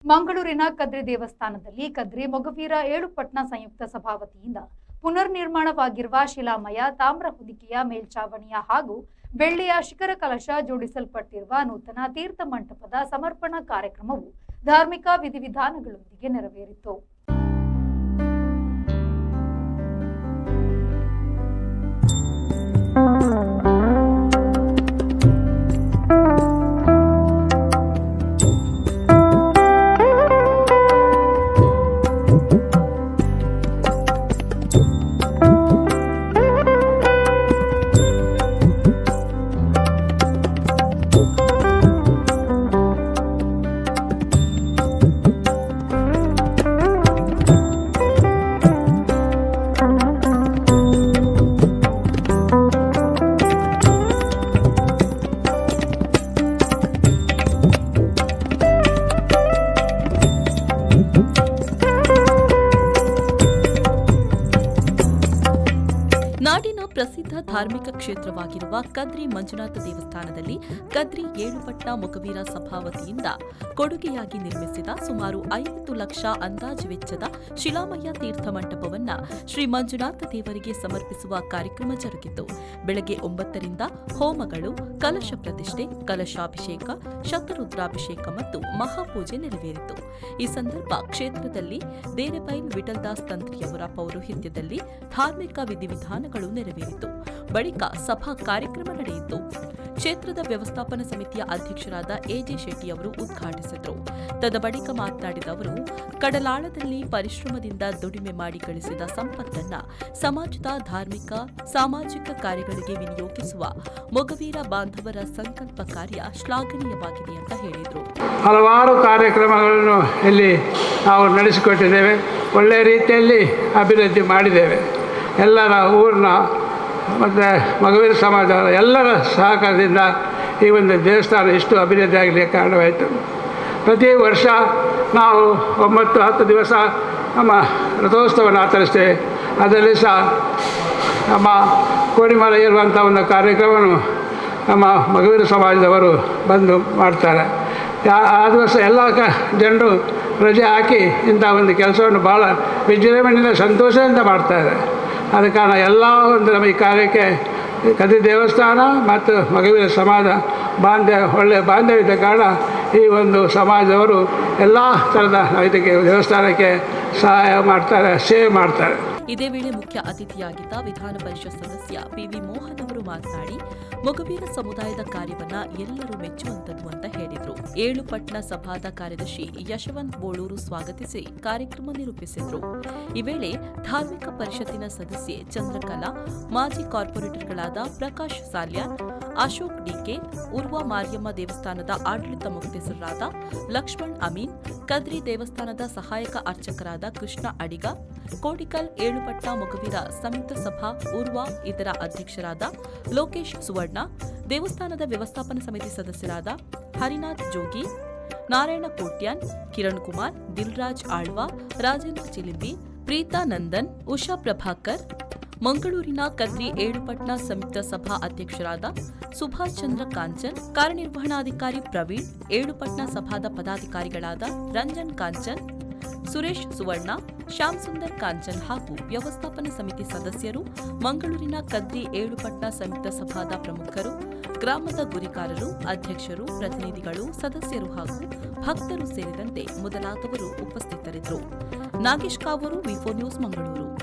ಮಂಗಳೂರಿನ ಕದ್ರಿ ದೇವಸ್ಥಾನದಲ್ಲಿ ಕದ್ರಿ ಮೊಗವೀರ ಏಳುಪಟ್ನ ಸಂಯುಕ್ತ ಸಭಾ ವತಿಯಿಂದ ಪುನರ್ ನಿರ್ಮಾಣವಾಗಿರುವ ಶಿಲಾಮಯ ತಾಮ್ರ ಹೊದಿಕೆಯ ಮೇಲ್ಚಾವಣಿಯ ಹಾಗೂ ಬೆಳ್ಳಿಯ ಶಿಖರ ಕಲಶ ಜೋಡಿಸಲ್ಪಟ್ಟಿರುವ ನೂತನ ತೀರ್ಥ ಮಂಟಪದ ಸಮರ್ಪಣಾ ಕಾರ್ಯಕ್ರಮವು ಧಾರ್ಮಿಕ ವಿಧಿವಿಧಾನಗಳೊಂದಿಗೆ ನೆರವೇರಿತು. ನಾಡಿನ ಪ್ರಸಿದ್ಧ ಧಾರ್ಮಿಕ ಕ್ಷೇತ್ರವಾಗಿರುವ ಕದ್ರಿ ಮಂಜುನಾಥ ದೇವಸ್ಥಾನದಲ್ಲಿ ಕದ್ರಿ ಏಳುಪಟ್ನ ಮೊಗವೀರ ಸಭಾ ವತಿಯಿಂದ ಕೊಡುಗೆಯಾಗಿ ನಿರ್ಮಿಸಿದ ಸುಮಾರು 50 ಲಕ್ಷ ಅಂದಾಜು ವೆಚ್ಚದ ಶಿಲಾಮಯ ತೀರ್ಥ ಮಂಟಪವನ್ನು ಶ್ರೀ ಮಂಜುನಾಥ ದೇವರಿಗೆ ಸಮರ್ಪಿಸುವ ಕಾರ್ಯಕ್ರಮ ಜರುಗಿತು. ಬೆಳಗ್ಗೆ 9 ರಿಂದ ಹೋಮಗಳು, ಕಲಶ ಪ್ರತಿಷ್ಠೆ, ಕಲಶಾಭಿಷೇಕ, ಶತರುದ್ರಾಭಿಷೇಕ ಮತ್ತು ಮಹಾಪೂಜೆ ನೆರವೇರಿತು. ಈ ಸಂದರ್ಭ ಕ್ಷೇತ್ರದಲ್ಲಿ ದೇರೆಬೈಲ್ ವಿಠಲ್ದಾಸ್ ತಂತ್ರಿಯವರ ಪೌರೋಹಿತ್ಯದಲ್ಲಿ ಧಾರ್ಮಿಕ ವಿಧಿವಿಧಾನಗಳು ನೆರವೇರಿತು. ಬಳಿಕ ಸಭಾ ಕಾರ್ಯಕ್ರಮ ನಡೆಯಿತು. ಕ್ಷೇತ್ರದ ವ್ಯವಸ್ಥಾಪನಾ ಸಮಿತಿಯ ಅಧ್ಯಕ್ಷರಾದ ಎಜೆ ಶೆಟ್ಟಿ ಅವರು ಉದ್ಘಾಟಿಸಿದರು. ತದಬಳಿಕ ಮಾತನಾಡಿದ ಅವರು, ಕಡಲಾಳದಲ್ಲಿ ಪರಿಶ್ರಮದಿಂದ ದುಡಿಮೆ ಮಾಡಿ ಗಳಿಸಿದ ಸಂಪತ್ತನ್ನು ಸಮಾಜದ ಧಾರ್ಮಿಕ, ಸಾಮಾಜಿಕ ಕಾರ್ಯಗಳಿಗೆ ವಿನಿಯೋಗಿಸುವ ಮೊಗವೀರ ಬಾಂಧವರ ಸಂಕಲ್ಪ ಕಾರ್ಯ ಶ್ಲಾಘನೀಯವಾಗಿದೆ ಅಂತ ಹೇಳಿದರು. ಹಲವಾರು ಕಾರ್ಯಕ್ರಮಗಳನ್ನು ಇಲ್ಲಿ ನಾವು ನಡೆಸಿಕೊಟ್ಟಿದ್ದೇವೆ. ಒಳ್ಳೆಯ ರೀತಿಯಲ್ಲಿ ಅಭಿವೃದ್ಧಿ ಮಾಡಿದ್ದೇವೆ. ಎಲ್ಲರ ಊರಿನ ಮತ್ತು ಮೊಗವೀರ ಸಮಾಜದ ಎಲ್ಲರ ಸಹಕಾರದಿಂದ ಈ ಒಂದು ದೇವಸ್ಥಾನ ಇಷ್ಟು ಅಭಿವೃದ್ಧಿ ಆಗಲಿಕ್ಕೆ ಕಾರಣವಾಯಿತು. ಪ್ರತಿ ವರ್ಷ ನಾವು 9-10 ದಿವಸ ನಮ್ಮ ರಥೋತ್ಸವವನ್ನು ಆಚರಿಸ್ತೇವೆ. ಅದರಲ್ಲಿ ಸಹ ನಮ್ಮ ಕೋಡಿಮರ ಇರುವಂಥ ಒಂದು ಕಾರ್ಯಕ್ರಮವನ್ನು ನಮ್ಮ ಮೊಗವೀರ ಸಮಾಜದವರು ಬಂದು ಮಾಡ್ತಾರೆ. ಆ ದಿವಸ ಎಲ್ಲ ಜನರು ರಜೆ ಹಾಕಿ ಇಂಥ ಒಂದು ಕೆಲಸವನ್ನು ಭಾಳ ವಿಜೃಂಭಣೆಯಿಂದ ಸಂತೋಷದಿಂದ ಮಾಡ್ತಾರೆ. ಆದ ಕಾರಣ ಎಲ್ಲ ಒಂದು ನಮ್ಮ ಈ ಕಾರ್ಯಕ್ಕೆ ಕದ್ರಿ ದೇವಸ್ಥಾನ ಮತ್ತು ಮೊಗವೀರ ಸಮಾಜ ಒಳ್ಳೆಯ ಬಾಂಧವ್ಯದ ಕಾರಣ ಈ ಒಂದು ಸಮಾಜದವರು ಎಲ್ಲ ಥರದ ಇದಕ್ಕೆ ದೇವಸ್ಥಾನಕ್ಕೆ ಸಹಾಯ ಮಾಡ್ತಾರೆ, ಸೇವೆ ಮಾಡ್ತಾರೆ. ಇದೇ ವೇಳೆ ಮುಖ್ಯ ಅತಿಥಿಯಾಗಿದ್ದ ವಿಧಾನ ಪರಿಷತ್ ಸದಸ್ಯ ಪಿವಿ ಮೋಹನ್ ಅವರು ಮಾತನಾಡಿ, ಮೊಗವೀರ ಸಮುದಾಯದ ಕಾರ್ಯವನ್ನ ಎಲ್ಲರೂ ಮೆಚ್ಚುವಂತದ್ದು ಅಂತ ಹೇಳಿದರು. ಏಳುಪಟ್ನ ಸಭಾದ ಕಾರ್ಯದರ್ಶಿ ಯಶವಂತ್ ಬೋಳೂರು ಸ್ವಾಗತಿಸಿ ಕಾರ್ಯಕ್ರಮ ನಿರೂಪಿಸಿದರು. ಈ ವೇಳೆ ಧಾರ್ಮಿಕ ಪರಿಷತ್ತಿನ ಸದಸ್ಯೆ ಚಂದ್ರಕಲಾ, ಮಾಜಿ ಕಾರ್ಪೊರೇಟರ್ಗಳಾದ ಪ್ರಕಾಶ್ ಸಾಲ್ಯಾನ್, ಅಶೋಕ್ ಡಿಕೆ, ಉರ್ವ ಮಾರಿಯಮ್ಮ ದೇವಸ್ಥಾನದ ಆಡಳಿತ ಮುಖ್ಯಸ್ಥರಾದ ಲಕ್ಷ್ಮಣ್ ಅಮೀನ್, ಕದ್ರಿ ದೇವಸ್ಥಾನದ ಸಹಾಯಕ ಅರ್ಚಕರಾದ ಕೃಷ್ಣ ಅಡಿಗ, ಕೋಡಿಕಲ್ ಏಳುಪಟ್ನ ಮೊಗವೀರ ಸಂಯುಕ್ತ ಸಭಾ ಉರ್ವ ಇದರ ಅಧ್ಯಕ್ಷರಾದ ಲೋಕೇಶ್ ಸುವರ್ಣ, ದೇವಸ್ಥಾನದ ವ್ಯವಸ್ಥಾಪನಾ ಸಮಿತಿ ಸದಸ್ಯರಾದ ಹರಿನಾಥ್ ಜೋಗಿ, ನಾರಾಯಣ ಕೋಟ್ಯಾನ್, ಕಿರಣ್ ಕುಮಾರ್, ದಿಲ್ರಾಜ್ ಆಳ್ವಾ, ರಾಜೇಂದ್ರ ಚಿಲಿಂಬಿ, ಪ್ರೀತಾ ನಂದನ್, ಉಷಾ ಪ್ರಭಾಕರ್, ಮಂಗಳೂರಿನ ಕದ್ರಿ ಏಳುಪಟ್ನ ಸಂಯುಕ್ತ ಸಭಾ ಅಧ್ಯಕ್ಷರಾದ ಸುಭಾಷ್ ಚಂದ್ರ ಕಾಂಚನ್, ಕಾರ್ಯನಿರ್ವಹಣಾಧಿಕಾರಿ ಪ್ರವೀಣ್, ಏಳುಪಟ್ನ ಸಭಾದ ಪದಾಧಿಕಾರಿಗಳಾದ ರಂಜನ್ ಕಾಂಚನ್, ಸುರೇಶ್ ಸುವರ್ಣ, ಶ್ಯಾಮ್ ಸುಂದರ್ ಕಾಂಚನ್ ಹಾಗೂ ವ್ಯವಸ್ಥಾಪನಾ ಸಮಿತಿ ಸದಸ್ಯರು, ಮಂಗಳೂರಿನ ಕದ್ರಿ ಏಳುಪಟ್ನ ಸಂಯುಕ್ತ ಸಭಾದ ಪ್ರಮುಖರು, ಗ್ರಾಮದ ಗುರಿಕಾರರು, ಅಧ್ಯಕ್ಷರು, ಪ್ರತಿನಿಧಿಗಳು, ಸದಸ್ಯರು ಹಾಗೂ ಭಕ್ತರು ಸೇರಿದಂತೆ ಮೊದಲಾದವರು ಉಪಸ್ಥಿತರಿದ್ದರು. ನಾಗೇಶ್ ಕಾವೂರು, ವಿ4 ನ್ಯೂಸ್, ಮಂಗಳೂರು.